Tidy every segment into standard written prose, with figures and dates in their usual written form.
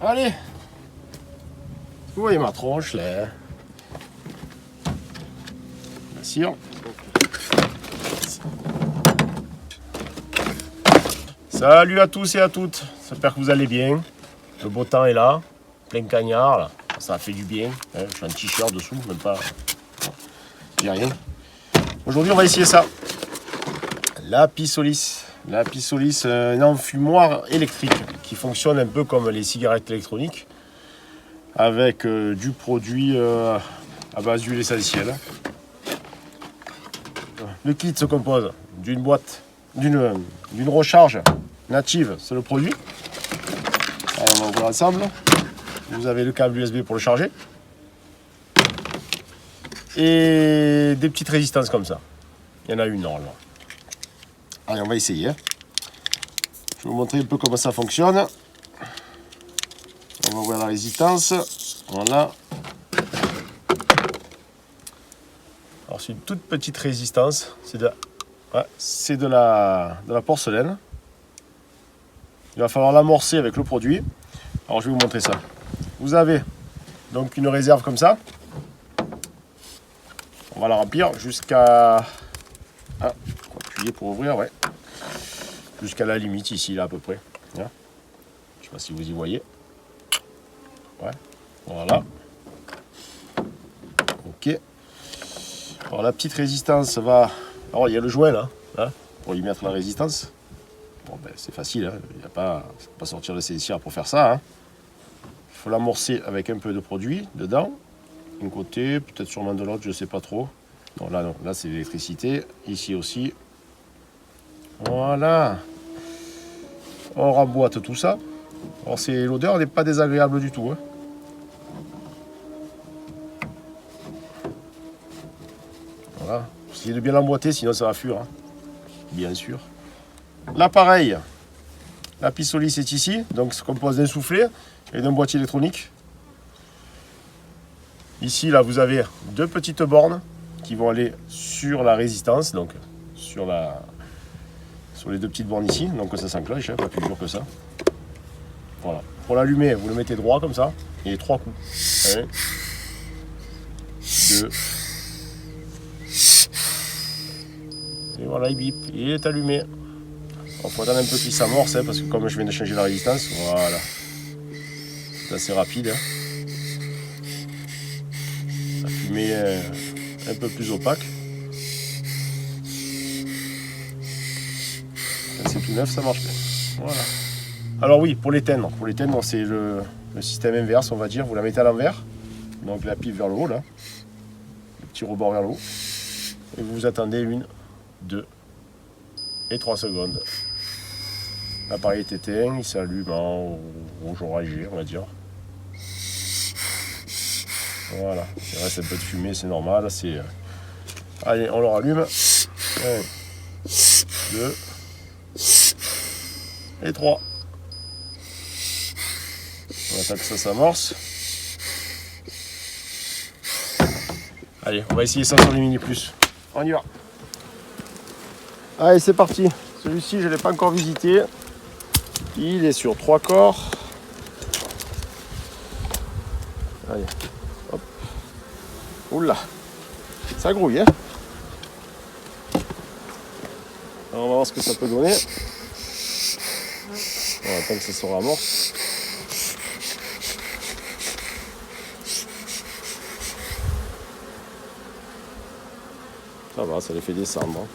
Allez. Vous voyez ma tronche là. Bien sûr. Salut à tous et à toutes. J'espère que vous allez bien. Le beau temps est là. Plein cagnard là. Ça fait du bien. Je suis en t-shirt dessous, même pas. J'ai rien. Aujourd'hui on va essayer ça. La Pisolis. La Pisolis, un enfumoir électrique qui fonctionne un peu comme les cigarettes électroniques avec du produit à base d'huile essentielle. Le kit se compose d'une boîte, d'une recharge native, c'est le produit. Alors on va ouvrir ensemble. Vous avez le câble USB pour le charger. Et des petites résistances comme ça. Il y en a une normalement. Allez, on va essayer. Je vais vous montrer un peu comment ça fonctionne. On va ouvrir la résistance. Voilà. Alors c'est une toute petite résistance. C'est de la porcelaine. Il va falloir l'amorcer avec le produit. Alors je vais vous montrer ça. Vous avez donc une réserve comme ça. On va la remplir jusqu'à... Ah, on va appuyer pour ouvrir, ouais. Jusqu'à la limite ici, là à peu près. Je ne sais pas si vous y voyez. Ouais, voilà. Ok. Alors la petite résistance va... Alors il y a le joint là, pour y mettre la résistance. Bon ben c'est facile, il n'y a pas sortir le CCR pour faire ça. Il faut l'amorcer avec un peu de produit dedans. D'un côté, peut-être sûrement de l'autre, je ne sais pas trop. Non, là c'est l'électricité. Ici aussi. Voilà. On remboîte tout ça. Alors l'odeur n'est pas désagréable du tout. Voilà. Essayez de bien l'emboîter, sinon ça va fuir. Bien sûr. L'appareil, la Pisolis est ici, donc se compose d'un soufflet et d'un boîtier électronique. Ici, là, vous avez deux petites bornes qui vont aller sur la résistance, donc sur les deux petites bornes ici, donc ça s'enclenche, pas plus dur que ça. Voilà. Pour l'allumer, vous le mettez droit comme ça, et 3 coups. 1, 2. Et voilà, il bip, il est allumé. Il faut attendre un peu qu'il s'amorce, parce que comme je viens de changer la résistance, voilà. C'est assez rapide. La fumée un peu plus opaque. C'est tout neuf, ça marche bien. Voilà. Alors oui, pour l'éteindre, c'est le système inverse, on va dire. Vous la mettez à l'envers, donc la pipe vers le haut, là. Le petit rebord vers le haut. Et vous attendez 1, 2 et 3 secondes. L'appareil est éteint, il s'allume en rouge orangé, on va dire. Voilà, il reste un peu de fumée, c'est normal. Allez, on le rallume. 1, 2 et 3. On attend que ça s'amorce. Allez, on va essayer ça sur les Mini Plus. On y va. Allez, c'est parti. Celui-ci, je ne l'ai pas encore visité. Il est sur 3 corps. Allez, hop. Oula, ça grouille, Alors, on va voir ce que ça peut donner. On va attendre que ça se ramorce. Ça va, ça les fait descendre.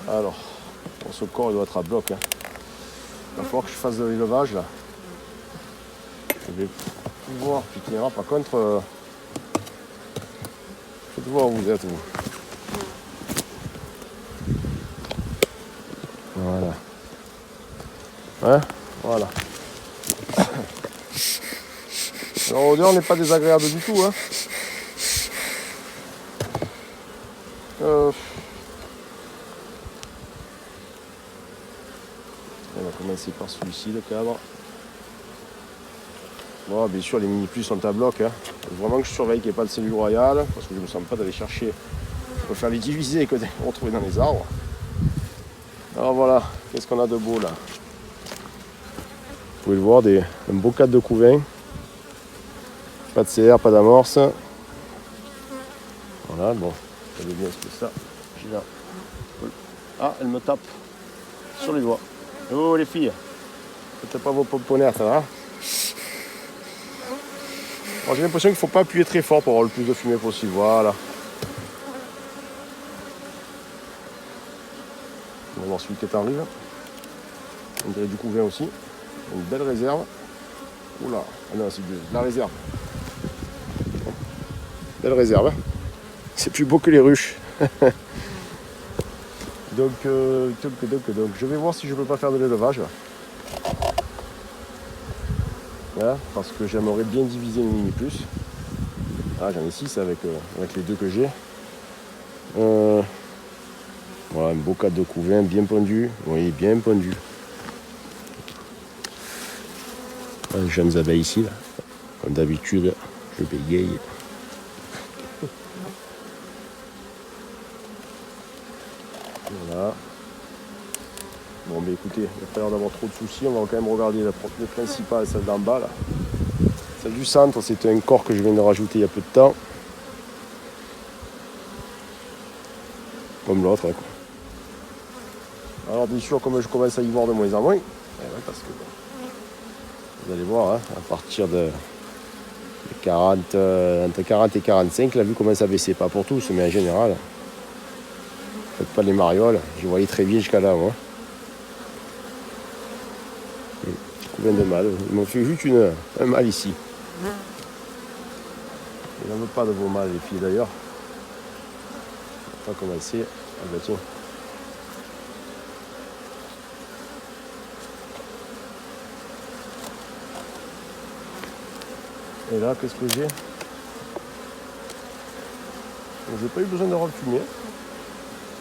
Alors, bon, ce corps il doit être à bloc. Il va falloir que je fasse de l'élevage là. Je vais pouvoir putain, par contre, je vais voir où vous êtes vous. Voilà. Voilà. Alors l'odeur n'est pas désagréable du tout. On va commencer par celui-ci, le cadre. Bon, bien sûr, les Mini Plus sont à bloc. Il faut vraiment que je surveille qu'il n'y ait pas de cellule royale, parce que je ne me sens pas d'aller chercher. Je préfère les diviser que de les retrouver dans les arbres. Alors voilà, qu'est-ce qu'on a de beau là? Vous pouvez le voir, un beau cadre de couvain. Pas de CR, pas d'amorce. Voilà, bon, vous savez bien ce que c'est ça. J'ai là. Ah, elle me tape sur les doigts. Oh les filles, faites pas vos pomponnaires, ça va. Alors, j'ai l'impression qu'il ne faut pas appuyer très fort pour avoir le plus de fumée possible. Voilà. On va voir celui qui est en rive. On dirait du couvain aussi. Une belle réserve. Oula, ah non, c'est de la réserve. Belle réserve. Hein. C'est plus beau que les ruches. donc, je vais voir si je peux pas faire de l'élevage. Voilà, parce que j'aimerais bien diviser mes mini plus. Ah, j'en ai 6 avec les 2 que j'ai. Voilà, un beau cadre de couvain bien pendu. Oui, bien pendu. Les jeunes abeilles ici, là. Comme d'habitude, je bégaye. Voilà. Bon, mais écoutez, il n'y a pas l'air d'avoir trop de soucis. On va quand même regarder la principale, celle d'en bas, là. Celle du centre, c'est un corps que je viens de rajouter il y a peu de temps. Comme l'autre, hein, quoi. Alors, bien sûr, comme je commence à y voir de moins en moins, parce que vous allez voir, hein, à partir de 40, entre 40 et 45, la vue commence à baisser. Pas pour tous, mais en général. Faites pas les marioles, je voyais très bien jusqu'à là, moi. Combien de mâles? Ils m'ont fait juste un mâle ici. Il n'en veut pas de vos mâles, les filles d'ailleurs. On va commencer. Ah bah tiens. Et là, qu'est-ce que j'ai? J'ai pas eu besoin de refumer.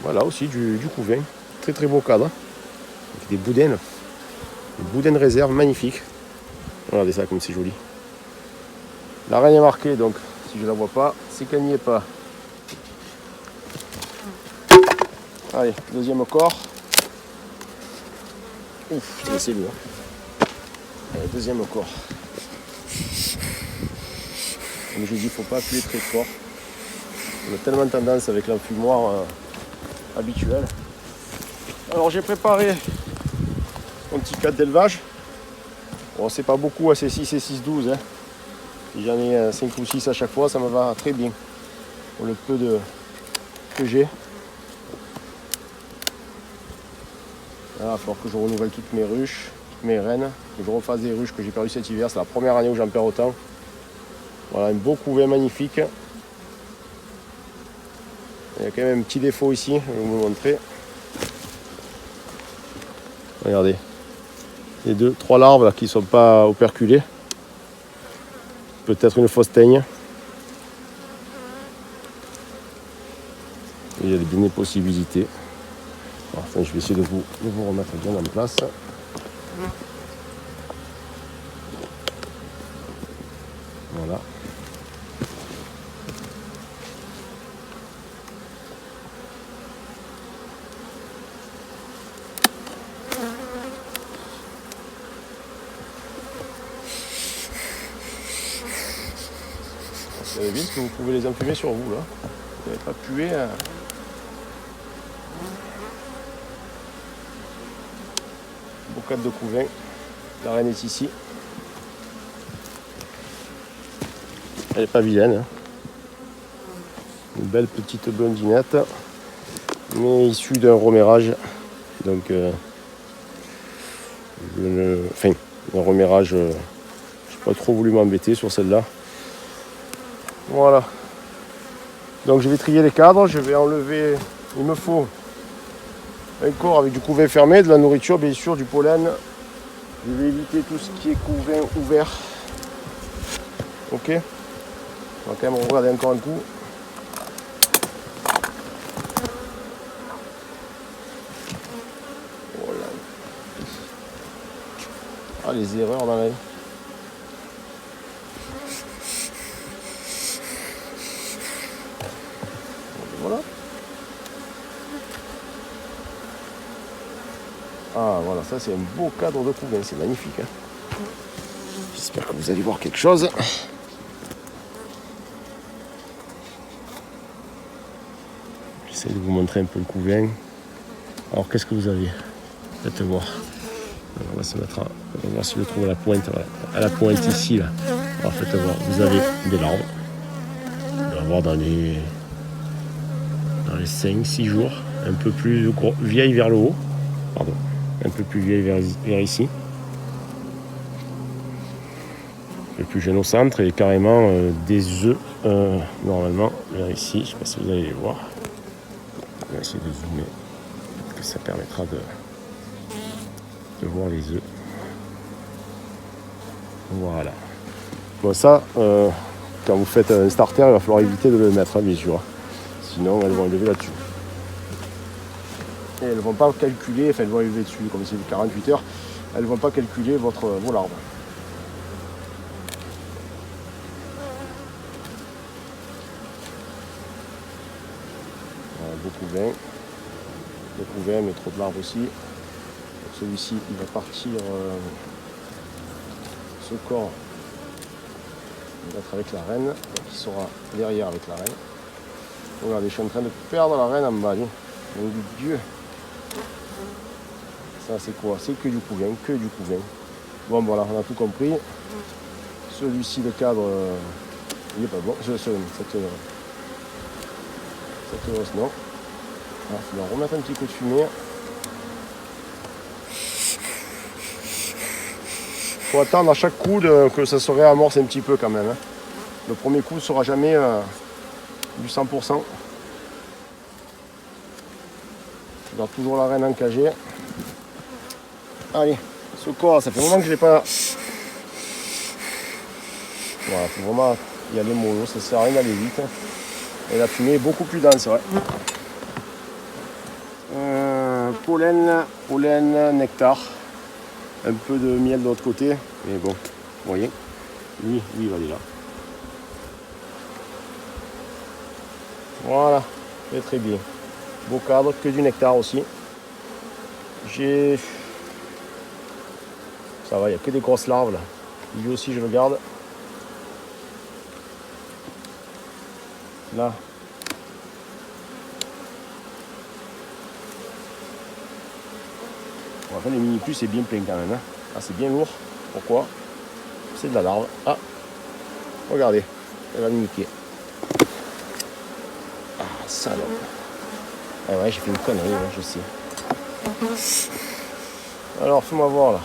Voilà aussi du couvain. Très très beau cadre. Avec des boudins. Des boudins de réserve magnifiques. Regardez ça comme c'est joli. La reine est marquée, donc si je la vois pas, c'est qu'elle n'y est pas. Allez, deuxième corps. Ouf, c'est lourd. Allez, deuxième corps. Comme je dis, il ne faut pas appuyer très fort. On a tellement tendance avec l'enfumoir habituel. Alors j'ai préparé un petit cadre d'élevage. Bon, c'est pas beaucoup, c'est 6 et 6, 12. Hein. Si j'en ai 5 ou 6 à chaque fois, ça me va très bien. Pour le peu que j'ai. Il va falloir que je renouvelle toutes mes ruches, toutes mes rennes, que je refasse des ruches que j'ai perdues cet hiver. C'est la première année où j'en perds autant. Voilà, un beau couvain magnifique. Il y a quand même un petit défaut ici, je vais vous le montrer. Regardez, les 3 larves là, qui ne sont pas operculées. Peut-être une fausse teigne. Et il y a bien des possibilités. Enfin, je vais essayer de vous remettre bien en place. Voilà. Vous savez bien que vous pouvez les enfumer sur vous là. Vous n'avez pas pué. Beau cadre de couvain. La reine est ici. Elle n'est pas vilaine. Hein. Une belle petite blondinette. Mais issue d'un romérage. Donc, un romérage. Je n'ai pas trop voulu m'embêter sur celle-là. Voilà. Donc je vais trier les cadres. Je vais enlever. Il me faut un corps avec du couvain fermé, de la nourriture, bien sûr, du pollen. Je vais éviter tout ce qui est couvain ouvert. Ok. On va quand même regarder encore un coup. Voilà. Ah, les erreurs dans la vie. Voilà. Ah voilà, ça c'est un beau cadre de couvain, c'est magnifique. Hein. J'espère que vous allez voir quelque chose. J'essaie de vous montrer un peu le couvain. Alors qu'est-ce que vous avez? Faites voir. On va se mettre on va voir si je trouve la pointe. Voilà. À la pointe ici là. Alors faites voir. Vous avez des larves. On va voir dans les 5-6 jours. Un peu plus vieille vers le haut. Pardon. Un peu plus vieille vers ici. Un peu plus jeune au centre et carrément des œufs normalement vers ici. Je ne sais pas si vous allez les voir. On va essayer de zoomer. Peut-être que ça permettra de voir les œufs. Voilà. Bon ça, quand vous faites un starter, il va falloir éviter de le mettre, hein, bien sûr. Sinon, elles vont élever là-dessus. Et elles ne vont pas calculer, enfin elles vont élever dessus, comme c'est 48 heures, elles ne vont pas calculer vos larves. Voilà, beaucoup vin, mais trop de larves aussi. Celui-ci, il va partir, ce corps, il va être avec la reine, donc il sera derrière avec la reine. Regardez, je suis en train de perdre la reine en bas, mon Dieu. Ça c'est quoi? C'est que du couvain, Bon voilà, on a tout compris. Celui-ci, le cadre, il n'est pas bon. Cette hausse, non. Il va remettre un petit coup de fumée. Il faut attendre à chaque coup que ça se réamorce un petit peu quand même. Hein. Le premier coup ne sera jamais du 100%. Je garde toujours la reine encagée. Allez, ce corps, ça fait un moment que je ne l'ai pas... Voilà, il faut vraiment y aller mollo, ça ne sert à rien d'aller vite. Et la fumée est beaucoup plus dense, ouais. Pollen, nectar. Un peu de miel de l'autre côté, mais bon, vous voyez, lui il va aller là. Voilà, très bien. Beau cadre, que du nectar aussi. Ça va, il n'y a que des grosses larves là. Lui aussi je le garde. Là. Bon, enfin, les mini-plus c'est bien plein quand même. Hein. Ah, c'est bien lourd. Pourquoi? C'est de la larve. Ah, regardez, elle va me niquer. Ah, salope. Ah ouais, j'ai fait une connerie, hein, je sais. Alors, fais-moi voir là.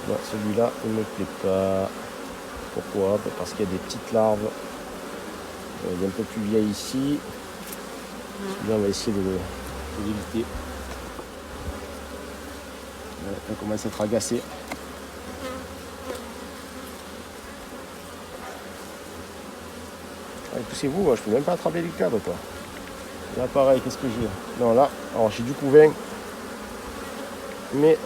Non, celui-là, il ne me plaît pas. Pourquoi? Parce qu'il y a des petites larves. Il est un peu plus vieille ici. Celui-là, on va essayer de l'éviter. On commence à être agacé. Allez, poussez-vous, moi, je peux même pas attraper les cadres, quoi. Là, pareil, qu'est-ce que j'ai? Non, là, alors j'ai du couvain. Mais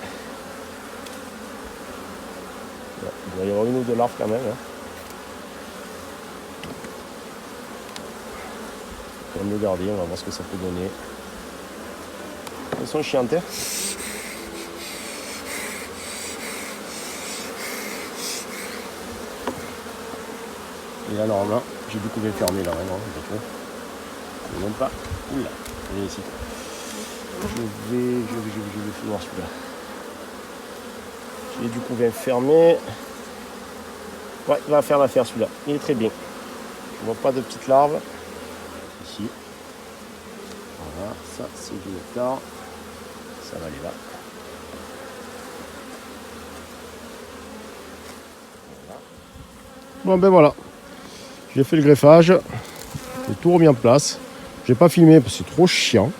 là, il doit y avoir une ou deux larves quand même. Hein. On va le garder, on va voir ce que ça peut donner. Elles sont chiantes. Hein. Et là, normalement, j'ai du couvain fermé là, vraiment, je même pas. Oula, viens ici. Je vais voir celui-là. J'ai du couvain fermé. Ouais, il va faire l'affaire celui-là. Il est très bien. Je vois pas de petites larves. Ici. Voilà, ça c'est du nectar. Ça va aller là. Voilà. Bon ben voilà. J'ai fait le greffage. J'ai tout remis en place. J'ai pas filmé parce que c'est trop chiant.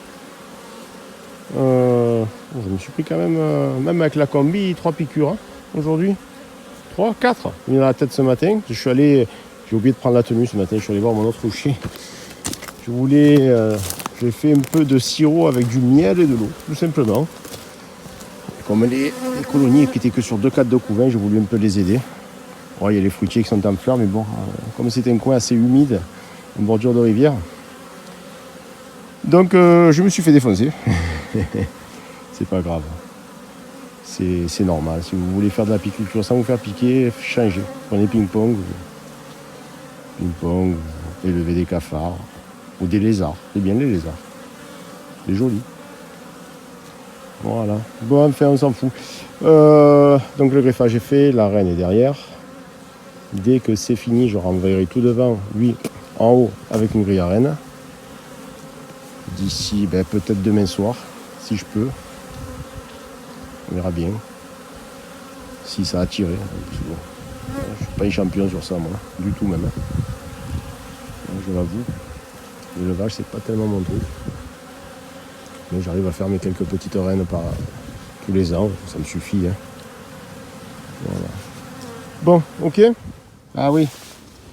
Je me suis pris quand même avec la combi, 3 piqûres hein, aujourd'hui. 3, 4. Il y en a la tête ce matin. J'ai oublié de prendre la tenue ce matin. Je suis allé voir mon autre chien. J'ai fait un peu de sirop avec du miel et de l'eau, tout simplement. Et comme les colonies qui étaient que sur 2 cadres de couvain, j'ai voulu un peu les aider. Oh, il y a les fruitiers qui sont en fleurs, mais bon, comme c'est un coin assez humide, en bordure de rivière. Donc je me suis fait défoncer. C'est pas grave. C'est normal. Si vous voulez faire de l'apiculture sans vous faire piquer, changez. Prenez ping-pong. Ping-pong, élevez des cafards ou des lézards. C'est bien les lézards. C'est joli. Voilà. Bon, enfin, on s'en fout. Donc le greffage est fait, la reine est derrière. Dès que c'est fini, je renverrai tout devant, lui en haut avec une grille à reine. D'ici peut-être demain soir, si je peux. On verra bien. Si ça a tiré. Je suis pas un champion sur ça, moi. Du tout même. Je l'avoue. L'élevage, c'est pas tellement mon truc. Mais j'arrive à faire mes quelques petites reines par tous les ans. Ça me suffit. Hein. Voilà. Bon, ok. Ah oui,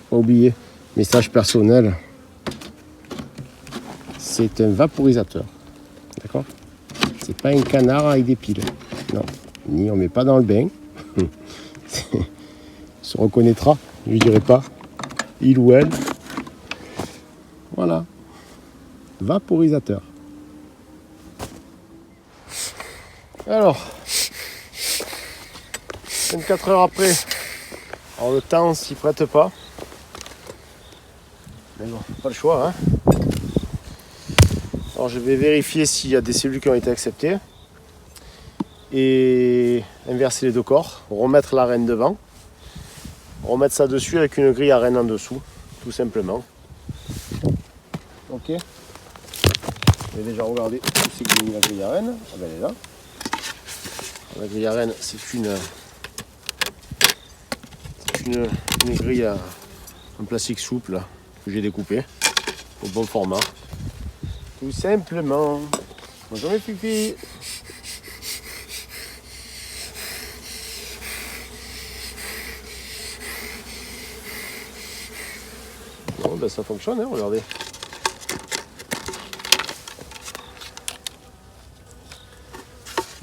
pas oublier. Message personnel. C'est un vaporisateur. D'accord? C'est pas un canard avec des piles. Non. Ni on met pas dans le bain. Il se reconnaîtra. Je lui dirai pas. Il ou elle. Voilà. Vaporisateur. Alors, 24 heures après, alors le temps s'y prête pas. Mais bon, pas le choix. Hein. Alors je vais vérifier s'il y a des cellules qui ont été acceptées. Et inverser les deux corps, remettre la reine devant. Remettre ça dessus avec une grille à reine en dessous, tout simplement. Ok. J'ai déjà regardé où c'est que j'ai mis la grille à reine. Ah ben elle est là. La grille à reine, c'est une grille en plastique souple que j'ai découpée au bon format. Tout simplement. Bonjour mes filles. Bon, ben ça fonctionne, hein, regardez.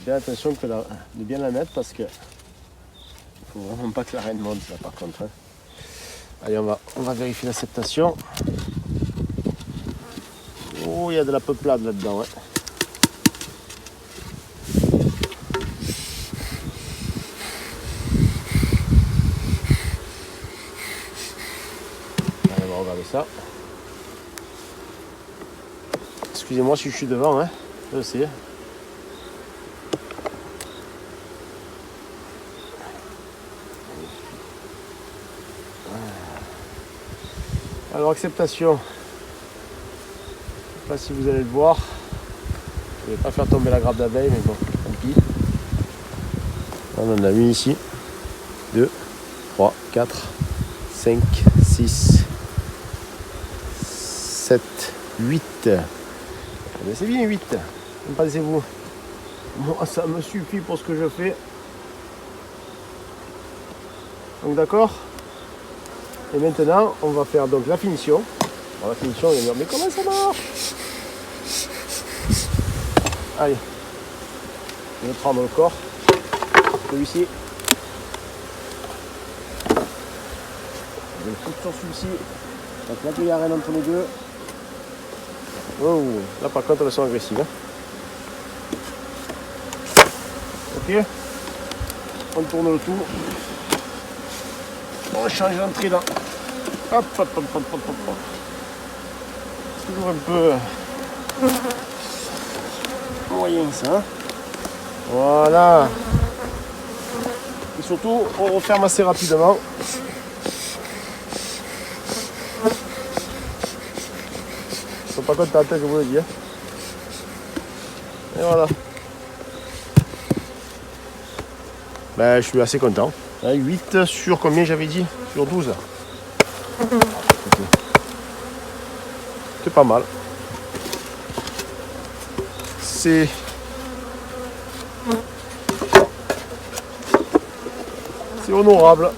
Bien attention de bien la mettre parce que il faut vraiment pas que la reine monte là par contre. Hein. Allez, on va vérifier l'acceptation. Oh, il y a de la peuplade là-dedans. Hein. Allez, on va regarder ça. Excusez-moi si je suis devant, hein. Je sais. Alors, acceptation. Je ne sais pas si vous allez le voir. Je ne vais pas faire tomber la grappe d'abeille, mais bon, tant pis. On en a une ici. 2, 3, 4, 5, 6, 7, 8. C'est bien 8. Qu'en pensez-vous? Moi, ça me suffit pour ce que je fais. Donc d'accord. Et maintenant, on va faire donc la finition. Bon, la finition, on va dire, mais comment ça marche? Allez, je vais prendre le corps, celui-ci. Je vais foutre sur celui-ci. Donc la grille à reine entre les deux. Oh, là par contre, elles sont agressives. Hein. Ok, on tourne le tout. On change l'entrée là. Hop, hop, hop, hop, hop, hop. C'est toujours un peu moyen ça. Hein. Voilà. Et surtout, on referme assez rapidement. Ils sont pas contents, je vous le dis. Et voilà. Ben, je suis assez content. 8 sur combien j'avais dit? Sur 12. C'est pas mal. C'est honorable.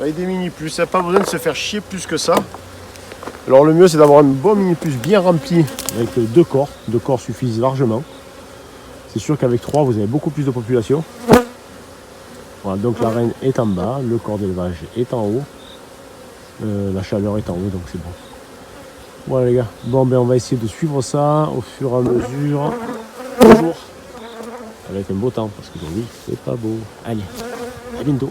Et des mini plus, il n'y a pas besoin de se faire chier plus que ça. Alors le mieux c'est d'avoir un bon mini plus bien rempli avec 2 corps. 2 corps suffisent largement. C'est sûr qu'avec 3 vous avez beaucoup plus de population. Voilà, donc la reine est en bas, le corps d'élevage est en haut. La chaleur est en haut, donc c'est bon. Voilà les gars, bon ben on va essayer de suivre ça au fur et à mesure, toujours avec un beau temps, parce qu'aujourd'hui c'est pas beau. Allez, à bientôt.